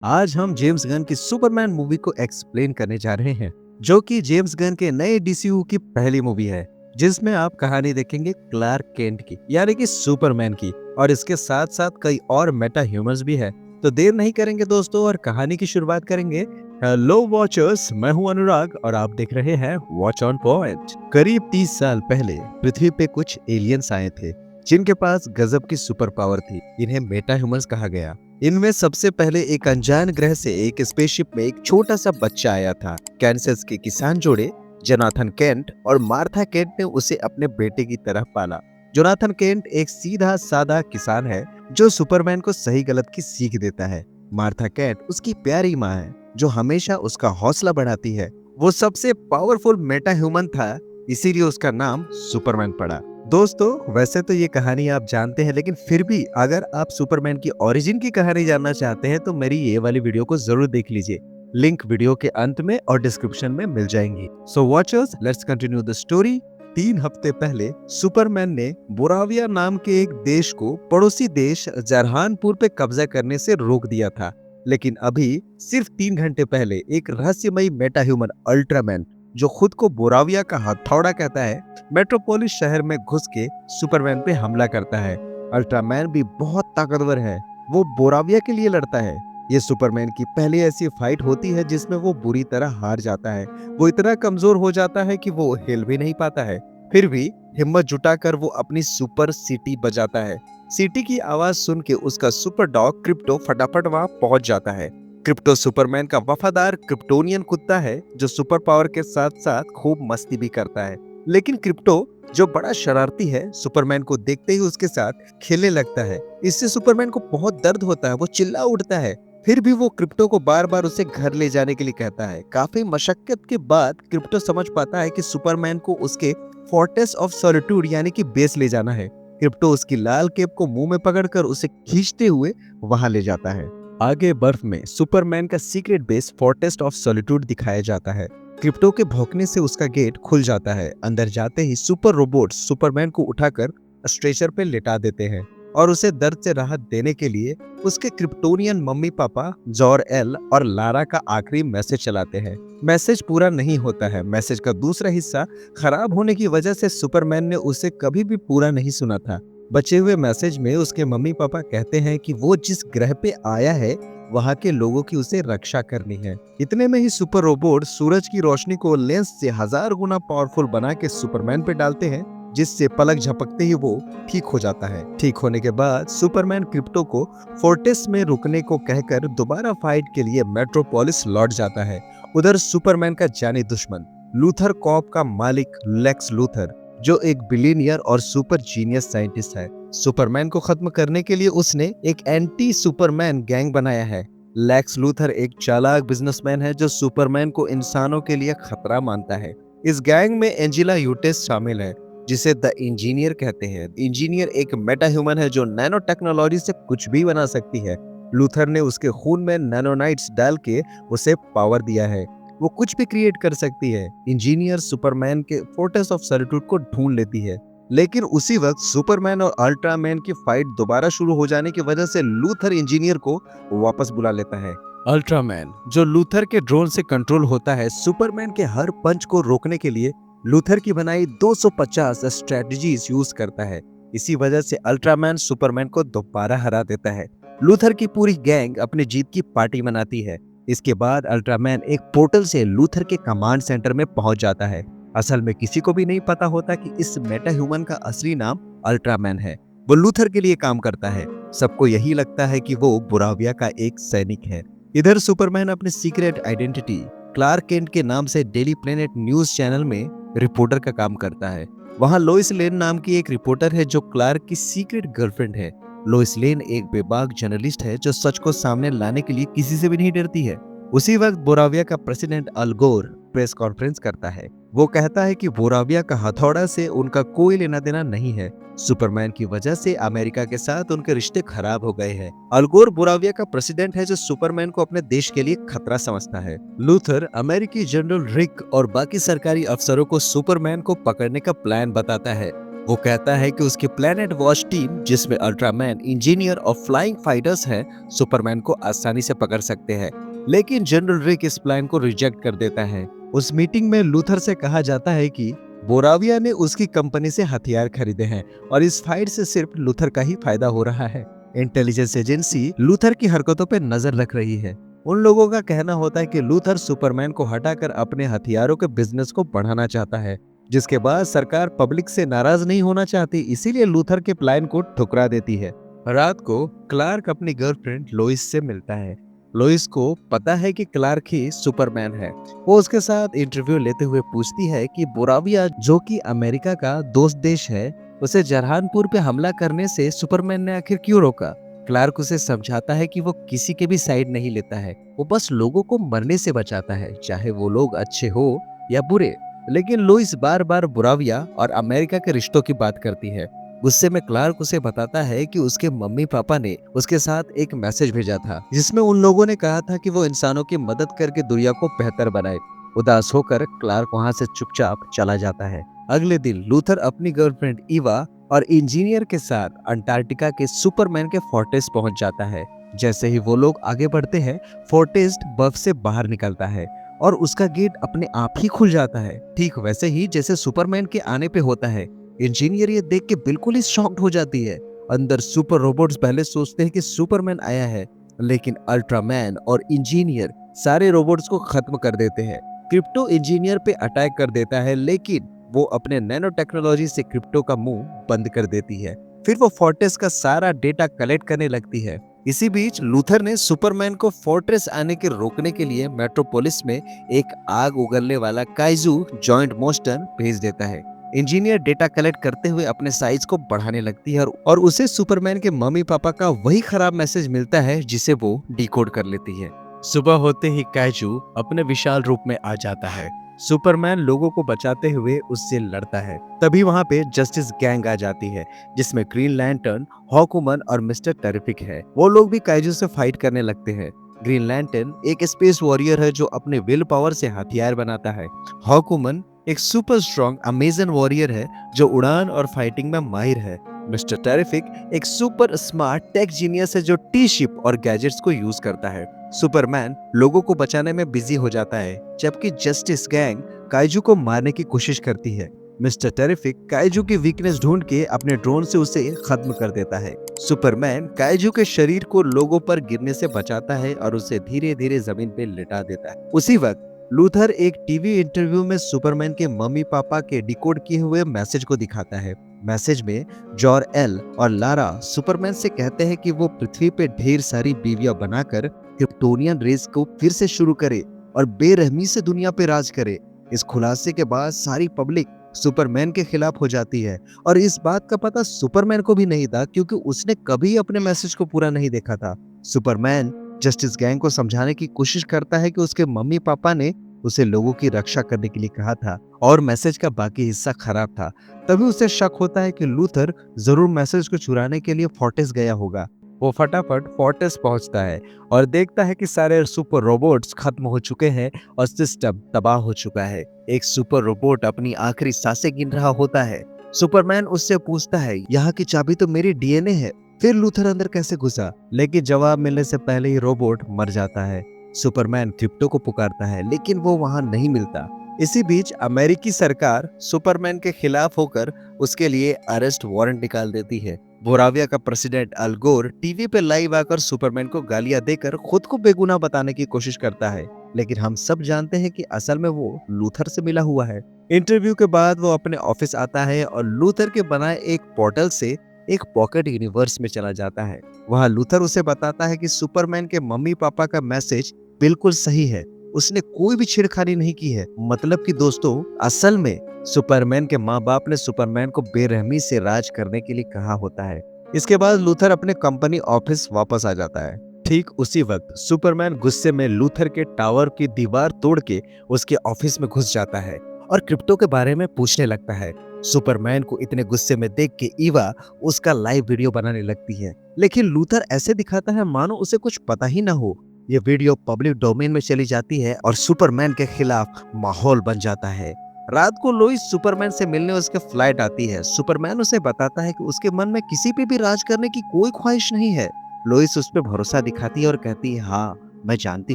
आज हम James Gunn की सुपरमैन मूवी को एक्सप्लेन करने जा रहे हैं, जो कि जेम्स गन के नए डीसीयू की पहली मूवी है, जिसमें आप कहानी देखेंगे क्लार्क केंट की, यानी कि सुपरमैन की, और इसके साथ साथ कई और मेटा ह्यूमंस भी है। तो देर नहीं करेंगे दोस्तों और कहानी की शुरुआत करेंगे। हेलो वॉचर्स, मैं हूं अनुराग और आप देख रहे हैं वॉच ऑन पॉइंट। करीब 30 साल पहले पृथ्वी पे कुछ एलियंस आए थे, जिनके पास गजब की सुपर पावर थी। इन्हें मेटा ह्यूमंस कहा गया। इनमें सबसे पहले एक अनजान ग्रह से एक स्पेसशिप में एक छोटा सा बच्चा आया था। कैंसस के किसान जोड़े जोनाथन केंट और मार्था केंट ने उसे अपने बेटे की तरह पाला। जोनाथन केंट एक सीधा साधा किसान है जो सुपरमैन को सही गलत की सीख देता है। मार्था केंट उसकी प्यारी माँ है जो हमेशा उसका हौसला बढ़ाती है। वो सबसे पावरफुल मेटा ह्यूमन था, इसीलिए उसका नाम सुपरमैन पड़ा। दोस्तों, वैसे तो ये कहानी आप जानते हैं, लेकिन फिर भी अगर आप सुपरमैन की ओरिजिन की कहानी जानना चाहते हैं तो मेरी ये वाली वीडियो को जरूर देख लीजिए। लिंक वीडियो के अंत में और डिस्क्रिप्शन में मिल जाएंगी। So watchers, let's continue the story. 3 हफ्ते पहले सुपरमैन ने बोराविया नाम के एक देश को पड़ोसी देश जरहानपुर पे कब्जा करने से रोक दिया था। लेकिन अभी सिर्फ 3 घंटे पहले एक रहस्यमयी मेटा ह्यूमन अल्ट्रामैन, जो खुद को बोराविया का हथौड़ा कहता है, मेट्रोपोलिस शहर में घुस के सुपरमैन पे हमला करता है। अल्ट्रामैन भी बहुत ताकतवर है, वो बोराविया के लिए लड़ता है। ये सुपरमैन की पहली ऐसी फाइट होती है जिसमें वो बुरी तरह हार जाता है। वो इतना कमजोर हो जाता है कि वो हिल भी नहीं पाता है। फिर भी हिम्मत जुटाकर वो अपनी सुपर सिटी बजाता है। सिटी की आवाज सुन के उसका सुपर डॉग क्रिप्टो फटाफट वहां पहुंच जाता है। क्रिप्टो सुपरमैन का वफादार क्रिप्टोनियन कुत्ता है जो सुपर पावर के साथ साथ खूब मस्ती भी करता है। लेकिन क्रिप्टो, जो बड़ा शरारती है, सुपरमैन को देखते ही उसके साथ खेलने लगता है। इससे सुपरमैन को बहुत दर्द होता है, वो चिल्ला उठता है। फिर भी वो क्रिप्टो को बार बार उसे घर ले जाने के लिए कहता है। काफी मशक्कत के बाद क्रिप्टो समझ पाता है कि सुपरमैन को उसके फोर्ट्रेस ऑफ सॉलिट्यूड यानी कि बेस ले जाना है। क्रिप्टो उसकी लाल केप को मुंह में पकड़कर उसे खींचते हुए वहां ले जाता है। आगे बर्फ में सुपरमैन का secret base fortress of solitude दिखाया जाता है। क्रिप्टो के भौंकने से उसका गेट खुल जाता है। अंदर जाते ही सुपर रोबोट सुपरमैन को उठाकर स्ट्रेचर पे लेटा देते हैं और उसे दर्द से राहत देने के लिए उसके Kryptonian mummy papa jaw L और लारा का आखिरी मैसेज चलाते हैं। मैसेज पूरा नहीं होता है। मैसेज का दूसरा हिस्सा खराब होने की वजह से सुपरमैन ने उसे कभी भी पूरा नहीं सुना था। बचे हुए मैसेज में उसके मम्मी पापा कहते हैं कि वो जिस ग्रह पे आया है वहां के लोगों की उसे रक्षा करनी है। इतने में ही सुपर रोबोट सूरज की रोशनी को लेंस से 1000 गुना पावरफुल बना के सुपरमैन पे डालते हैं, जिससे पलक झपकते ही वो ठीक हो जाता है। ठीक होने के बाद सुपरमैन क्रिप्टो को फोर्ट्रेस में रुकने को कहकर दोबारा फाइट के लिए मेट्रोपोलिस लौट जाता है। उधर सुपरमैन का जानी दुश्मन लूथर कॉर्प का मालिक लेक्स लूथर, जो एक बिलियनियर और सुपर जीनियस साइंटिस्ट है, सुपरमैन को खत्म करने के लिए उसने एक एंटी सुपरमैन गैंग बनाया है। लेक्स लूथर एक चालाक बिजनेसमैन है जो सुपरमैन को इंसानों के लिए खतरा मानता है। इस गैंग में एंजेला यूटेस शामिल है, जिसे द इंजीनियर कहते हैं। इंजीनियर एक मेटा ह्यूमन है जो नैनो टेक्नोलॉजी से कुछ भी बना सकती है। लूथर ने उसके खून में नैनोनाइट्स डाल के उसे पावर दिया है, वो कुछ भी क्रिएट कर सकती है। इंजीनियर सुपरमैन के फोर्ट्रेस ऑफ सॉलिट्यूड को ढूंढ लेती है, लेकिन उसी वक्त सुपरमैन और अल्ट्रामैन की फाइट दोबारा शुरू हो जाने की वजह से लूथर इंजीनियर को वापस बुला लेता है। अल्ट्रामैन, जो लूथर के ड्रोन से कंट्रोल होता है, सुपरमैन के हर पंच को रोकने के लिए लूथर की बनाई 250 स्ट्रेटजीज यूज करता है। इसी वजह से अल्ट्रामैन सुपरमैन को दोबारा हरा देता है। लूथर की पूरी गैंग अपनी जीत की पार्टी मनाती है। इसके बाद अल्ट्रामैन एक पोर्टल से लूथर के कमांड सेंटर में पहुंच जाता है। असल में किसी को भी नहीं पता होता कि इस मेटा ह्यूमन का असली नाम अल्ट्रामैन है। वो लूथर के लिए काम करता है। सबको यही लगता है कि वो बोराविया का एक सैनिक है। इधर सुपरमैन अपने सीक्रेट आइडेंटिटी क्लार्क केंट के नाम से डेली प्लेनेट न्यूज चैनल में रिपोर्टर का काम करता है। वहां लोइस लेन नाम की एक रिपोर्टर है जो क्लार्क की सीक्रेट गर्लफ्रेंड है। लोइस लेन एक बेबाक जर्नलिस्ट है जो सच को सामने लाने के लिए किसी से भी नहीं डरती है। उसी वक्त बोराविया का प्रेसिडेंट अल गोर प्रेस कॉन्फ्रेंस करता है। वो कहता है कि बोराविया का हथौड़ा से उनका कोई लेना देना नहीं है। सुपरमैन की वजह से अमेरिका के साथ उनके रिश्ते खराब हो गए हैं। अल गोर बोराविया का प्रेसिडेंट है जो सुपरमैन को अपने देश के लिए खतरा समझता है। लूथर अमेरिकी जनरल रिक और बाकी सरकारी अफसरों को सुपरमैन को पकड़ने का प्लान बताता है। वो कहता है कि उसकी प्लेनेट वॉच टीम, जिसमें अल्ट्रामैन, इंजीनियर और फ्लाइंग फाइटर्स हैं, सुपरमैन को आसानी से पकड़ सकते हैं। लेकिन जनरल रिक इस प्लान को रिजेक्ट कर देता है। उस मीटिंग में लूथर से कहा जाता है कि बोराविया ने उसकी कंपनी से हथियार खरीदे हैं और इस फाइट से सिर्फ लूथर का ही फायदा हो रहा है। इंटेलिजेंस एजेंसी लूथर की हरकतों पर नजर रख रही है। उन लोगों का कहना होता है कि लूथर सुपरमैन को हटाकर अपने हथियारों के बिजनेस को बढ़ाना चाहता है, जिसके बाद सरकार पब्लिक से नाराज नहीं होना चाहती, इसीलिए लूथर के प्लान को ठुकरा देती है। रात को क्लार्क अपनी गर्लफ्रेंड लोइस से मिलता है। लोइस को पता है कि क्लार्क ही सुपरमैन है। वो उसके साथ इंटरव्यू लेते हुए पूछती है कि बोराविया, जो कि अमेरिका का दोस्त देश है, उसे जरहानपुर पे हमला करने से सुपरमैन ने आखिर क्यों रोका। क्लार्क उसे समझाता है कि वो किसी के भी साइड नहीं लेता है, वो बस लोगों को मरने से बचाता है, चाहे वो लोग अच्छे हो या बुरे। लेकिन लोइस बार बार बोराविया और अमेरिका के रिश्तों की बात करती है। गुस्से में क्लार्क उसे बताता है कि उसके मम्मी पापा ने उसके साथ एक मैसेज भेजा था, जिसमें उन लोगों ने कहा था कि वो इंसानों की मदद करके दुनिया को बेहतर बनाए। उदास होकर क्लार्क वहां से चुपचाप चला जाता है। अगले दिन लूथर अपनी गर्लफ्रेंड ईवा और इंजीनियर के साथ अंटार्कटिका के सुपरमैन के फोर्टेस पहुंच जाता है। जैसे ही वो लोग आगे बढ़ते हैं, फोर्टेस बर्फ से बाहर निकलता है और उसका गेट अपने आप ही खुल जाता है, ठीक वैसे ही जैसे सुपरमैन के आने पे होता है। इंजीनियर ये देख के बिल्कुल ही शॉक्ड हो जाती है। अंदर सुपर रोबोट्स पहले सोचते हैं कि सुपरमैन आया है, लेकिन अल्ट्रामैन और इंजीनियर सारे रोबोट्स को खत्म कर देते हैं। क्रिप्टो इंजीनियर पे अटैक कर देता है, लेकिन वो अपने नैनो टेक्नोलॉजी से क्रिप्टो का मुंह बंद कर देती है। फिर वो फोर्ट्रेस का सारा डेटा कलेक्ट करने लगती है। इसी बीच लूथर ने सुपरमैन को फोर्ट्रेस आने के रोकने के लिए मेट्रोपोलिस में एक आग उगलने वाला काइजू जॉइंट मोस्टन भेज देता है। इंजीनियर डेटा कलेक्ट करते हुए अपने साइज को बढ़ाने लगती है और उसे सुपरमैन के मम्मी पापा का वही खराब मैसेज मिलता है, जिसे वो डिकोड कर लेती है। सुबह होते ही काइजू अपने विशाल रूप में आ जाता है। सुपरमैन लोगों को बचाते हुए उससे लड़ता है। तभी वहां पे जस्टिस गैंग आ जाती है, जिसमें ग्रीन लैंटर्न, हॉकवुमन और मिस्टर टेरिफिक है। वो लोग भी काइजू से फाइट करने लगते हैं। ग्रीन लैंटर्न एक स्पेस वॉरियर है जो अपने विल पावर से हथियार बनाता है। हॉकवुमन एक सुपर स्ट्रॉन्ग अमेजन वॉरियर है जो उड़ान और फाइटिंग में माहिर है। मिस्टर टेरिफिक एक सुपर स्मार्ट टेक जीनियस है जो टी शिप और गैजेट्स को यूज करता है। सुपरमैन लोगों को बचाने में बिजी हो जाता है, जबकि जस्टिस गैंग काइजू को मारने की कोशिश करती है। मिस्टर टेरिफिक काइजू की वीकनेस ढूंढ के अपने ड्रोन से उसे खत्म कर देता है। सुपरमैन काइजू के शरीर को लोगों पर गिरने से बचाता है और उसे धीरे धीरे जमीन पे लिटा देता है। उसी वक्त लूथर एक टीवी इंटरव्यू में सुपरमैन के मम्मी पापा के डिकोड किए हुए मैसेज को दिखाता है। मैसेज में जॉर-एल और लारा सुपरमैन से कहते हैं कि वो पृथ्वी पे ढेर सारी बीवियां बनाकर क्रिप्टोनियन रेस को फिर से शुरू करे और बेरहमी से दुनिया पे राज करे। इस खुलासे के बाद सारी पब्लिक सुपरमैन के खिलाफ हो जाती है और इस बात का पता सुपरमैन को भी नहीं था, क्योंकि उसने कभी अपने मैसेज को पूरा नहीं देखा था। सुपरमैन जस्टिस गैंग को समझाने की कोशिश करता है कि उसके मम्मी पापा ने उसे लोगों की रक्षा करने के लिए कहा था और मैसेज का बाकी हिस्सा खराब था। तभी उसे शक होता है कि लूथर जरूर मैसेज को चुराने के लिए फोर्टेस गया होगा। वो फटाफट फोर्टेस पहुंचता है और देखता है कि सारे सुपर रोबोट्स खत्म हो चुके हैं और सिस्टम तबाह हो चुका है। एक सुपर रोबोट अपनी आखिरी सांसें गिन रहा होता है। सुपरमैन उससे पूछता है, यहाँ की चाबी तो मेरी डीएनए है, फिर लूथर अंदर कैसे घुसा? लेकिन जवाब मिलने से पहले ही रोबोट मर जाता है। सुपरमैन क्रिप्टो को पुकारता है, लेकिन वो वहां नहीं मिलता। इसी बीच अमेरिकी सरकार सुपरमैन के खिलाफ होकर उसके लिए अरेस्ट वारंट निकाल देती है। बोराविया का प्रेसिडेंट अल गोर टीवी पे लाइव आकर सुपरमैन को गालियां देकर खुद को बेगुनाह बताने की कोशिश करता है, लेकिन हम सब जानते हैं कि असल में वो लूथर से मिला हुआ है। इंटरव्यू के बाद वो अपने ऑफिस आता है और लूथर के बनाए एक पोर्टल से एक पॉकेट यूनिवर्स में चला जाता है। वहां लूथर उसे बताता है कि सुपरमैन के मम्मी पापा का मैसेज बिल्कुल सही है, उसने कोई भी छेड़खानी नहीं की है। मतलब कि दोस्तों, असल में सुपरमैन के माँ बाप ने सुपरमैन को बेरहमी से राज करने के लिए कहा होता है। इसके बाद लूथर अपने कंपनी ऑफिस वापस आ जाता है। ठीक उसी वक्त सुपरमैन गुस्से में लूथर के टावर की दीवार तोड़ के उसके ऑफिस में घुस जाता है और क्रिप्टो के बारे में पूछने लगता है। सुपरमैन को इतने गुस्से में देख के ईवा उसका लाइव वीडियो बनाने लगती है, लेकिन लूथर ऐसे दिखाता है मानो उसे कुछ पता ही ना हो। ये वीडियो पब्लिक डोमेन में चली जाती है और सुपरमैन के खिलाफ माहौल बन जाता है। रात को लोइस सुपरमैन से मिलने उसके फ्लाइट आती है। सुपरमैन उसे बताता है कि उसके मन में किसी पे भी राज करने की कोई ख्वाहिश नहीं है। लोइस उस पे भरोसा दिखाती है और कहती है, हाँ मैं जानती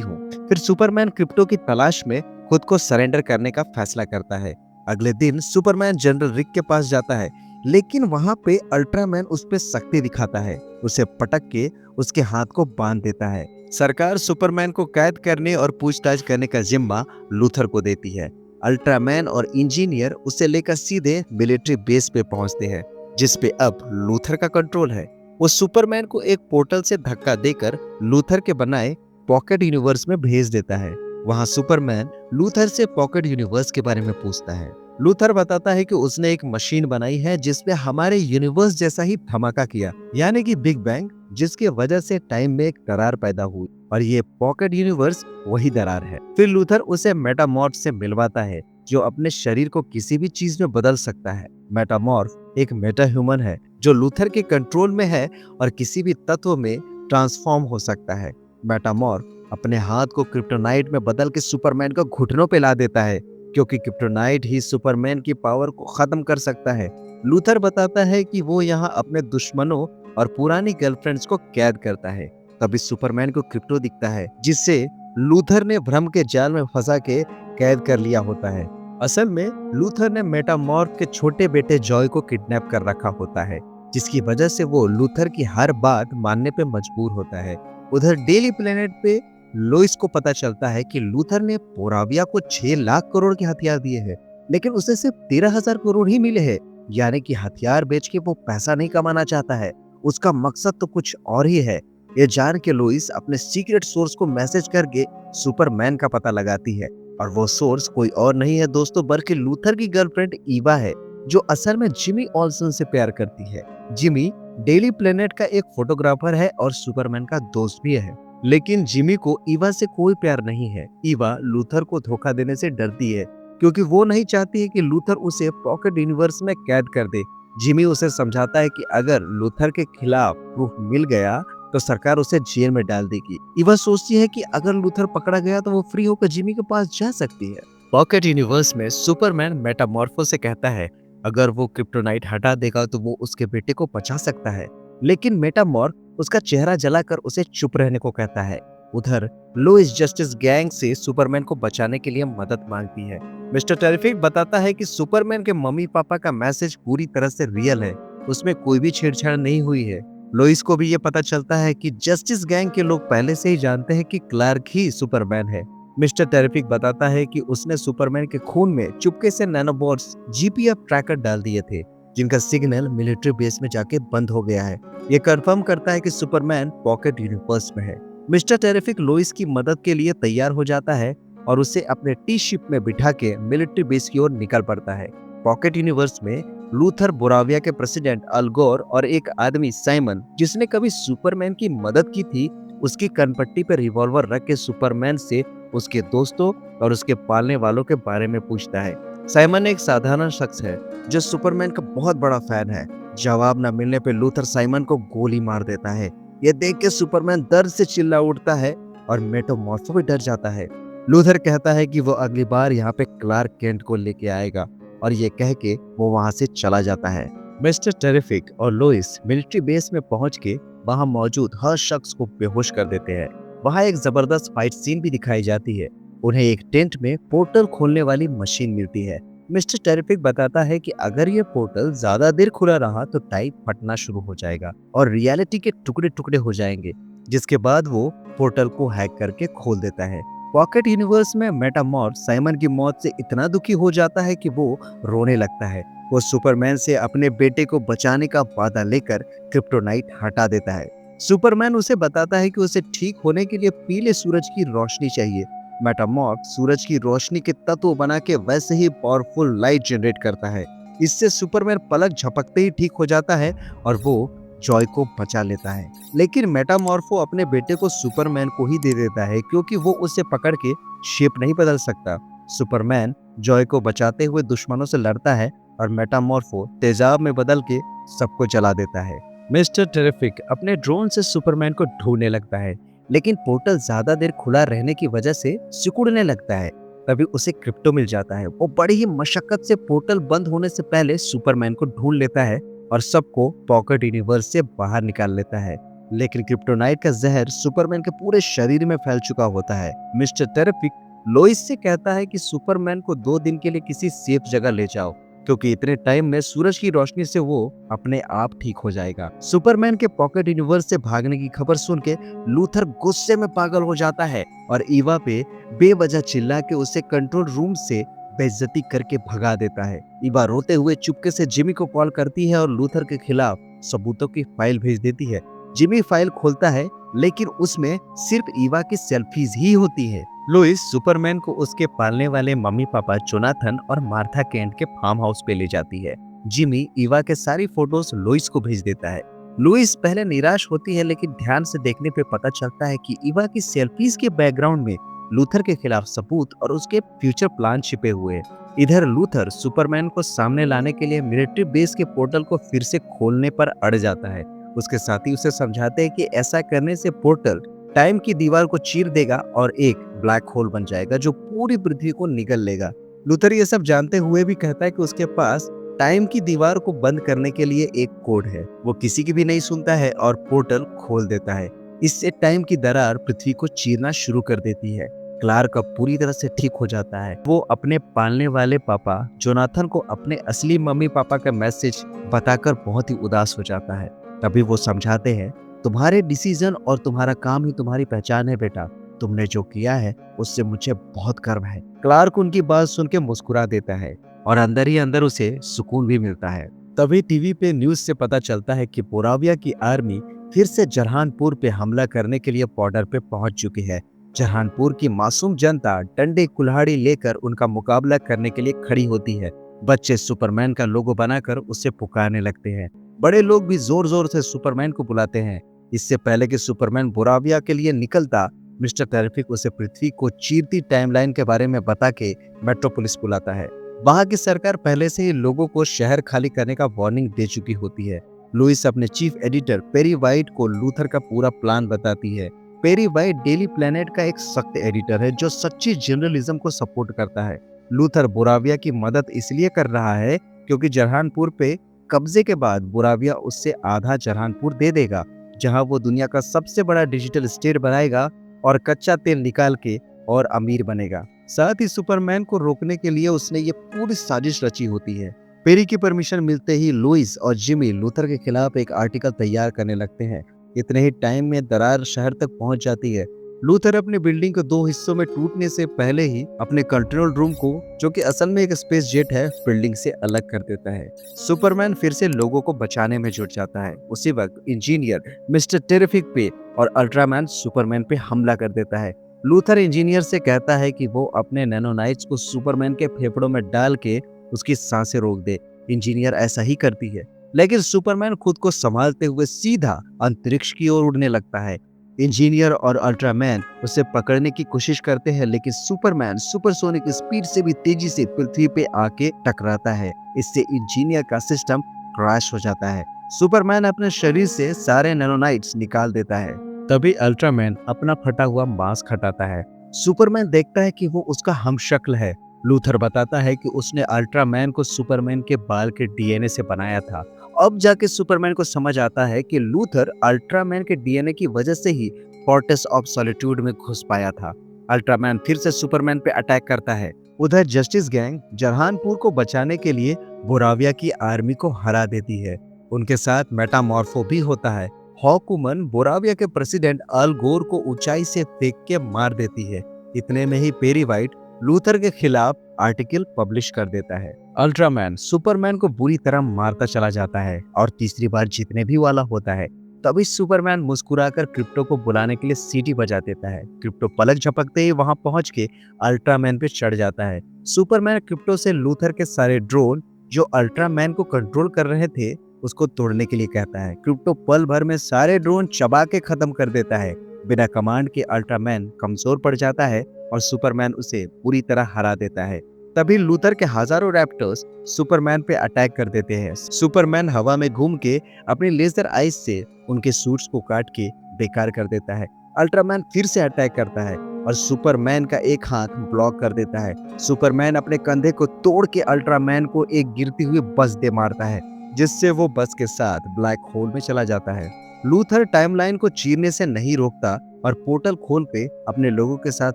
हूँ। फिर सुपरमैन क्रिप्टो की तलाश में खुद को सरेंडर करने का फैसला करता है। अगले दिन सुपरमैन जनरल रिक के पास जाता है, लेकिन वहां पे अल्ट्रामैन उस पे शक्ति दिखाता है। उसे पटक के उसके हाथ को बांध देता है। सरकार सुपरमैन को कैद करने और पूछताछ करने का जिम्मा लूथर को देती है। अल्ट्रामैन और इंजीनियर उसे लेकर सीधे मिलिट्री बेस पे पहुंचते हैं, जिस पे अब लूथर का कंट्रोल है। वो सुपरमैन को एक पोर्टल से धक्का देकर लूथर के बनाए पॉकेट यूनिवर्स में भेज देता है। वहां सुपरमैन लूथर से पॉकेट यूनिवर्स के बारे में पूछता है। लूथर बताता है कि उसने एक मशीन बनाई है जिसमें हमारे यूनिवर्स जैसा ही धमाका किया, यानी कि बिग बैंग, जिसकी वजह से टाइम में एक दरार पैदा हुई और ये पॉकेट यूनिवर्स वही दरार है। फिर लूथर उसे मेटामॉर्फ से मिलवाता है, जो अपने शरीर को किसी भी चीज में बदल सकता है। मेटामॉर्फ एक मेटा ह्यूमन है जो लूथर के कंट्रोल में है और किसी भी तत्व में ट्रांसफॉर्म हो सकता है। मेटामॉर्फ अपने हाथ को क्रिप्टोनाइट में बदल के सुपरमैन को घुटनों पे ला देता है, क्योंकि क्रिप्टोनाइट ही सुपरमैन की पावर को खत्म कर सकता है। लूथर बताता है कि वो यहाँ अपने दुश्मनों और पुरानी गर्लफ्रेंड्स को कैद करता है। तभी सुपरमैन को क्रिप्टो दिखता है, जिससे लूथर ने भ्रम के जाल में फंसा के कैद कर लिया होता है। असल में लूथर ने मेटामॉर्फ के छोटे बेटे जॉय को किडनैप कर रखा होता है, जिसकी वजह से वो लूथर की हर बात मानने पे मजबूर होता है। उधर डेली प्लेनेट पे लोइस को पता चलता है कि लूथर ने पोराविया को 6 लाख करोड़ के हथियार दिए हैं, लेकिन उसे सिर्फ 13,000 करोड़ ही मिले हैं। यानी कि हथियार बेच के वो पैसा नहीं कमाना चाहता है, उसका मकसद तो कुछ और ही है। ये जान के लोइस अपने सीक्रेट सोर्स को मैसेज करके सुपरमैन का पता लगाती है, और वो सोर्स कोई और नहीं है दोस्तों, बल्कि लूथर की गर्लफ्रेंड ईवा है, जो असल में जिमी ऑल्सन से प्यार करती है। जिमी डेली प्लेनेट का एक फोटोग्राफर है और सुपरमैन का दोस्त भी है, लेकिन जिमी को ईवा से कोई प्यार नहीं है। ईवा लूथर को धोखा देने से डरती है, क्योंकि वो नहीं चाहती है कि लूथर उसे पॉकेट यूनिवर्स में कैद कर दे। जिमी उसे समझाता है कि अगर लूथर के खिलाफ प्रूफ मिल गया तो सरकार उसे जेल में डाल देगी। ईवा सोचती है कि अगर लूथर पकड़ा गया तो वो फ्री होकर जिमी के पास जा सकती है। पॉकेट यूनिवर्स में सुपरमैन मेटामॉर्फो से कहता है अगर वो क्रिप्टोनाइट हटा देगा तो वो उसके बेटे को बचा सकता है, लेकिन मेटामॉर्फ उसका चेहरा जलाकर उसे चुप रहने को कहता है। उधर लोइस जस्टिस गैंग से सुपरमैन को बचाने के लिए मदद मांगती है। मिस्टर टेरिफिक बताता है कि सुपरमैन के मम्मी पापा का मैसेज पूरी तरह से रियल है, उसमें कोई भी छेड़छाड़ नहीं हुई है। लोइस को भी ये पता चलता है कि जस्टिस गैंग के लोग पहले से ही जानते हैं कि क्लार्क ही सुपरमैन है। मिस्टर टेरिफिक बताता है कि उसने सुपरमैन के खून में चुपके से नैनोबॉट्स जीपीएफ ट्रैकर डाल दिए थे, जिनका सिग्नल मिलिट्री बेस में जाके बंद हो गया है। ये कंफर्म करता है कि सुपरमैन पॉकेट यूनिवर्स में है। मिस्टर टेरिफिक लोइस की मदद के लिए तैयार हो जाता है और उसे अपने टी शिप में बिठा के मिलिट्री बेस की ओर निकल पड़ता है। पॉकेट यूनिवर्स में लूथर बोराविया के प्रेसिडेंट अल गोर और एक आदमी साइमन, जिसने कभी सुपरमैन की मदद की थी, उसकी कनपट्टी पर रिवॉल्वर रख के सुपरमैन से उसके दोस्तों और उसके पालने वालों के बारे में पूछता है। साइमन एक साधारण शख्स है जो सुपरमैन का बहुत बड़ा फैन है। जवाब न मिलने पे लूथर साइमन को गोली मार देता है। यह देख के सुपरमैन दर्द से चिल्ला उठता है और मेटामॉर्फो भी डर जाता है। लूथर कहता है कि वो अगली बार यहाँ पे क्लार्क केंट को लेके आएगा, और ये कह के वो वहां से चला जाता है। मिस्टर टेरिफिक और लोइस मिलिट्री बेस में पहुंच के वहां मौजूद हर शख्स को बेहोश कर देते हैं। वहां एक जबरदस्त फाइट सीन भी दिखाई जाती है। उन्हें एक टेंट में पोर्टल खोलने वाली मशीन मिलती है। मिस्टर टेरिफिक बताता है कि अगर ये पोर्टल ज्यादा देर खुला रहा तो टाइम फटना शुरू हो जाएगा और रियलिटी के टुकड़े टुकड़े हो जाएंगे, जिसके बाद वो पोर्टल को हैक करके खोल देता है। पॉकेट यूनिवर्स में मेटामॉर्फ साइमन की मौत से इतना दुखी हो जाता है कि वो रोने लगता है। वो सुपरमैन से अपने बेटे को बचाने का वादा लेकर क्रिप्टोनाइट हटा देता है। सुपरमैन उसे बताता है कि उसे ठीक होने के लिए पीले सूरज की रोशनी चाहिए। मेटामॉर्फ सूरज की रोशनी के तत्व बना के वैसे ही पावरफुल लाइट जनरेट करता है। इससे सुपरमैन पलक झपकते ही ठीक हो जाता है और वो जॉय को बचा लेता है। लेकिन मेटामॉर्फो अपने बेटे को सुपरमैन को ही दे देता है, क्योंकि वो उसे पकड़ के शेप नहीं बदल सकता। सुपरमैन जॉय को बचाते हुए दुश्मनों से लड़ता है और मेटामॉर्फो तेजाब में बदल के सबको जला देता है। मिस्टर टेरिफिक अपने ड्रोन से सुपरमैन को ढूंढने लगता है, लेकिन पोर्टल ज्यादा देर खुला रहने की वजह से सिकुड़ने लगता है। तभी उसे क्रिप्टो मिल जाता है। वो बड़ी ही मशक्कत से पोर्टल बंद होने से पहले सुपरमैन को ढूंढ लेता है और सबको पॉकेट यूनिवर्स से बाहर निकाल लेता है। लेकिन क्रिप्टोनाइट का जहर सुपरमैन के पूरे शरीर में फैल चुका होता है। मिस्टर टेरेफिक लोइस से कहता है कि सुपरमैन को 2 दिन के लिए किसी सेफ जगह ले जाओ, क्योंकि इतने टाइम में सूरज की रोशनी से वो अपने आप ठीक हो जाएगा। सुपरमैन के पॉकेट यूनिवर्स से भागने की खबर सुन के लूथर गुस्से में पागल हो जाता है और ईवा पे बेवजह चिल्ला के उसे कंट्रोल रूम से बेइज्जती करके भगा देता है। ईवा रोते हुए चुपके से जिमी को कॉल करती है और लूथर के खिलाफ सबूतों की फाइल भेज देती है। जिमी फाइल खोलता है, लेकिन उसमें सिर्फ ईवा की सेल्फीज ही होती है। लुइस सुपरमैन को उसके पालने वाले मम्मी पापा जोनाथन और मार्था केंट के फार्म हाउस पे ले जाती है। जिमी ईवा के सारी फोटोज लुइस को भेज देता है। लुइस पहले निराश होती है, लेकिन ध्यान से देखने पे पता चलता है कि ईवा की सेल्फीज के बैकग्राउंड में लूथर के खिलाफ सबूत और उसके फ्यूचर प्लान छिपे हुए हैं। इधर लूथर सुपरमैन को सामने लाने के लिए मिलिट्री बेस के पोर्टल को फिर से खोलने पर अड़ जाता है। उसके साथी उसे समझाते हैं कि ऐसा करने से पोर्टल टाइम की दीवार को चीर देगा और एक ब्लैक होल बन जाएगा जो पूरी पृथ्वी को निगल लेगा। लूथर ये सब जानते हुए भी कहता है कि उसके पास टाइम की दीवार को बंद करने के लिए एक कोड है। वो किसी की भी नहीं सुनता है और पोर्टल खोल देता है। इससे टाइम की दरार पृथ्वी को चीरना शुरू कर देती है। क्लार्क अब पूरी तरह से ठीक हो जाता है। वो अपने पालने वाले पापा जोनाथन को अपने असली मम्मी पापा का मैसेज बताकर बहुत ही उदास हो जाता है। तभी वो समझाते हैं, तुम्हारे डिसीजन और तुम्हारा काम ही तुम्हारी पहचान है बेटा। तुमने जो किया है उससे मुझे बहुत गर्व है। क्लार्क उनकी बात सुन के मुस्कुरा देता है और अंदर ही अंदर उसे सुकून भी मिलता है। तभी टीवी पे न्यूज से पता चलता है कि बोराविया की आर्मी फिर से जरहानपुर पे हमला करने के लिए बॉर्डर पे पहुंच चुकी है। जरहानपुर की मासूम जनता डंडे कुल्हाड़ी लेकर उनका मुकाबला करने के लिए खड़ी होती है। बच्चे सुपरमैन का लोगो बनाकर उसे पुकारने लगते हैं। बड़े लोग भी जोर जोर से सुपरमैन को बुलाते हैं। इससे पहले कि सुपरमैन बोराविया के लिए निकलता, मिस्टर टेरेफिक उसे पृथ्वी को चीरती टाइमलाइन के बारे में बता के मेट्रोपोलिस बुलाता है। वहां की सरकार पहले से ही लोगों को शहर खाली करने का वार्निंग दे चुकी होती है। लुइस अपने चीफ एडिटर पेरी वाइट को लूथर का पूरा प्लान बताती है। पेरी वाइट डेली प्लेनेट का एक सख्त एडिटर है जो सच्ची जर्नलिज्म को सपोर्ट करता है। लूथर बोराविया की मदद इसलिए कर रहा है क्योंकि जरहानपुर पे कब्जे के बाद बोराविया उससे आधा जरहानपुर दे देगा, जहां वो दुनिया का सबसे बड़ा डिजिटल स्टेट बनाएगा और कच्चा तेल निकाल के और अमीर बनेगा। साथ ही सुपरमैन को रोकने के लिए उसने ये पूरी साजिश रची होती है। पेरी की परमिशन मिलते ही लुइस और जिमी लूथर के खिलाफ एक आर्टिकल तैयार करने लगते हैं। इतने ही टाइम में दरार शहर तक पहुंच जाती है। लूथर अपनी बिल्डिंग को 2 हिस्सों में टूटने से पहले ही अपने कंट्रोल रूम को, जो कि असल में एक स्पेस जेट है, बिल्डिंग से अलग कर देता है। सुपरमैन फिर से लोगों को बचाने में जुट जाता है। उसी वक्त इंजीनियर मिस्टर टेरेफिक पे और अल्ट्रामैन सुपरमैन पे हमला कर देता है। लूथर इंजीनियर से कहता है कि वो अपने नैनोनाइट्स को सुपरमैन के फेफड़ों में डाल के उसकी सांसें रोक दे। इंजीनियर ऐसा ही करती है, लेकिन सुपरमैन खुद को संभालते हुए सीधा अंतरिक्ष की ओर उड़ने लगता है। इंजीनियर और अल्ट्रामैन उसे पकड़ने की कोशिश करते हैं, लेकिन सुपरमैन सुपरसोनिक स्पीड से भी तेजी से पृथ्वी पे आके टकराता है। इससे इंजीनियर का सिस्टम क्रैश हो जाता है। सुपरमैन अपने शरीर से सारे नैनोनाइट्स निकाल देता है। तभी अल्ट्रामैन अपना फटा हुआ मास्क हटाता है। सुपरमैन देखता है कि वो उसका हमशक्ल है। लूथर बताता है कि उसने अल्ट्रामैन को सुपरमैन के बाल के डीएनए से बनाया था। अब जाके सुपरमैन को समझ आता है कि लूथर अल्ट्रामैन के डीएनए की वजह से ही फोर्ट्रेस ऑफ सॉलिट्यूड में घुस पाया था। अल्ट्रामैन फिर से सुपरमैन पे अटैक करता है। उधर जस्टिस गैंग जरहानपुर को बचाने के लिए बोराविया की आर्मी को हरा देती है। उनके साथ मेटामॉर्फो भी होता है। हॉकवुमन बोराविया के प्रेसिडेंट अल गोर को ऊंचाई से फेंक के मार देती है। इतने में ही पेरी वाइट लूथर के खिलाफ आर्टिकल पब्लिश कर देता है। अल्ट्रामैन सुपरमैन को बुरी तरह मारता चला जाता है और तीसरी बार जीतने भी वाला होता है। तभी सुपरमैन मुस्कुराकर क्रिप्टो को बुलाने के लिए सीटी बजा देता है। क्रिप्टो पलक झपकते ही वहां पहुंच के अल्ट्रामैन पे चढ़ जाता है। सुपरमैन क्रिप्टो से लूथर के सारे ड्रोन जो अल्ट्रामैन को कंट्रोल कर रहे थे उसको तोड़ने के लिए कहता है। क्रिप्टो पल भर में सारे ड्रोन चबा के खत्म कर देता है। बिना कमांड के अल्ट्रामैन कमजोर पड़ जाता है और सुपरमैन उसे पूरी तरह हरा देता है। तभी लूथर के हजारों रैप्टर्स सुपरमैन पे अटैक कर देते हैं। सुपरमैन हवा में घूम के अपनी लेजर आइज से उनके सूट्स को काट के बेकार कर देता है। अल्ट्रामैन फिर से अटैक करता है। और सुपरमैन का एक हाथ ब्लॉक कर देता है। सुपरमैन अपने कंधे को तोड़ के अल्ट्रामैन को एक गिरती हुई बस दे मारता है, जिससे वो बस के साथ ब्लैक होल में चला जाता है। लूथर टाइमलाइन को चीरने से नहीं रोकता और पोर्टल खोल पे अपने लोगों के साथ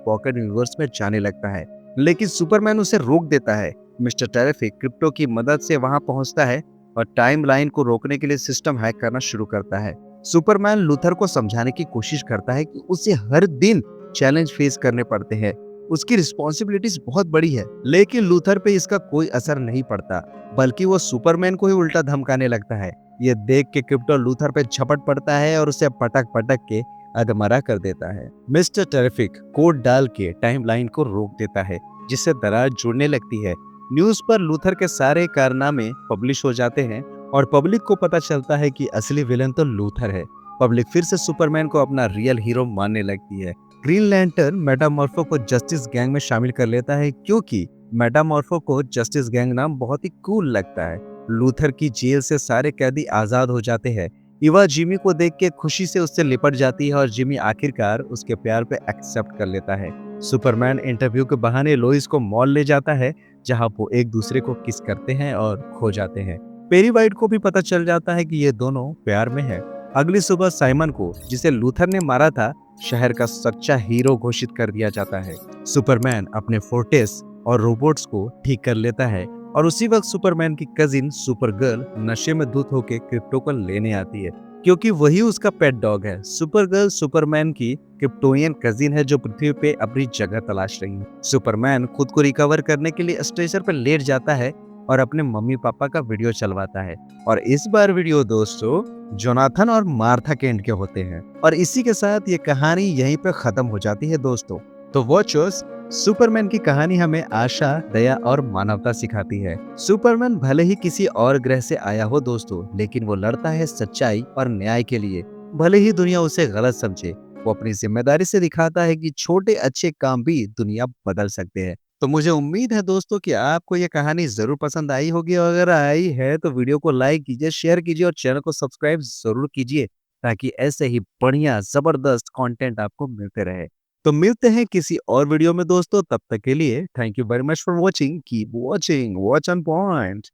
पॉकेट यूनिवर्स में जाने लगता है, लेकिन सुपरमैन उसे रोक देता है। मिस्टर टेरिफिक क्रिप्टो की मदद से वहां पहुंचता है और टाइमलाइन को रोकने के लिए सिस्टम हैक करना शुरू करता है। सुपरमैन लूथर को समझाने की कोशिश करता है कि उसे हर दिन चैलेंज फेस करने पड़ते हैं, उसकी रिस्पॉन्सिबिलिटीज बहुत बड़ी है, लेकिन लूथर पे इसका कोई असर नहीं पड़ता, बल्कि वो सुपरमैन को ही उल्टा धमकाने लगता है। ये देख के क्रिप्टो लूथर पे झपट पड़ता है और उसे पटक पटक के अधमरा कर देता है। मिस्टर टेरिफिक कोड डाल के टाइमलाइन को रोक देता है, जिससे दरार जुड़ने लगती है। न्यूज पर लूथर के सारे कारनामे पब्लिश हो जाते हैं और पब्लिक को पता चलता है कि असली विलन तो लूथर है। पब्लिक फिर से सुपरमैन को अपना रियल हीरो मानने लगती है। ग्रीन लैंटर्न मेटामॉर्फो को जस्टिस गैंग में शामिल कर लेता है, क्योंकि मेटामॉर्फो को जस्टिस गैंग नाम बहुत ही कूल लगता है। लूथर की जेल से सारे कैदी आजाद हो जाते हैं। इवा जिमी को देख के खुशी से उससे लिपट जाती है और जिमी आखिरकार उसके प्यार पे एक्सेप्ट कर लेता है। सुपरमैन इंटरव्यू के बहाने लोइस को मॉल ले जाता है, जहां वो एक दूसरे को किस करते हैं और खो जाते हैं। पेरी वाइट को भी पता चल जाता है कि ये दोनों प्यार में हैं। अगली सुबह साइमन को, जिसे लूथर ने मारा था, शहर का सच्चा हीरो घोषित कर दिया जाता है। सुपरमैन अपने फोर्टेस और रोबोट्स को ठीक कर लेता है और उसी वक्त सुपरमैन की कजिन सुपरगर्ल नशे में धुत होकर क्रिप्टो को लेने आती है, क्योंकि वही उसका पेट डॉग है। सुपरगर्ल सुपरमैन की क्रिप्टोनियन कजिन है जो पृथ्वी पे अपनी जगह तलाश रही है। सुपरमैन खुद को रिकवर करने के लिए स्ट्रेचर पर लेट जाता है और अपने मम्मी पापा का वीडियो चलवाता है। और इस बार वीडियो दोस्तों जोनाथन और मार्था केंट के होते हैं। और इसी के साथ ये कहानी यहीं पे खत्म हो जाती है दोस्तों। तो वॉचर्स, सुपरमैन की कहानी हमें आशा, दया और मानवता सिखाती है। सुपरमैन भले ही किसी और ग्रह से आया हो दोस्तों, लेकिन वो लड़ता है सच्चाई और न्याय के लिए। भले ही दुनिया उसे गलत समझे, वो अपनी जिम्मेदारी से दिखाता है कि छोटे अच्छे काम भी दुनिया बदल सकते हैं। तो मुझे उम्मीद है दोस्तों कि आपको ये कहानी जरूर पसंद आई होगी, और अगर आई है तो वीडियो को लाइक कीजिए, शेयर कीजिए और चैनल को सब्सक्राइब जरूर कीजिए, ताकि ऐसे ही बढ़िया जबरदस्त कंटेंट आपको मिलते रहे। तो मिलते हैं किसी और वीडियो में दोस्तों, तब तक के लिए thank you very much for watching, keep watching, watch on point.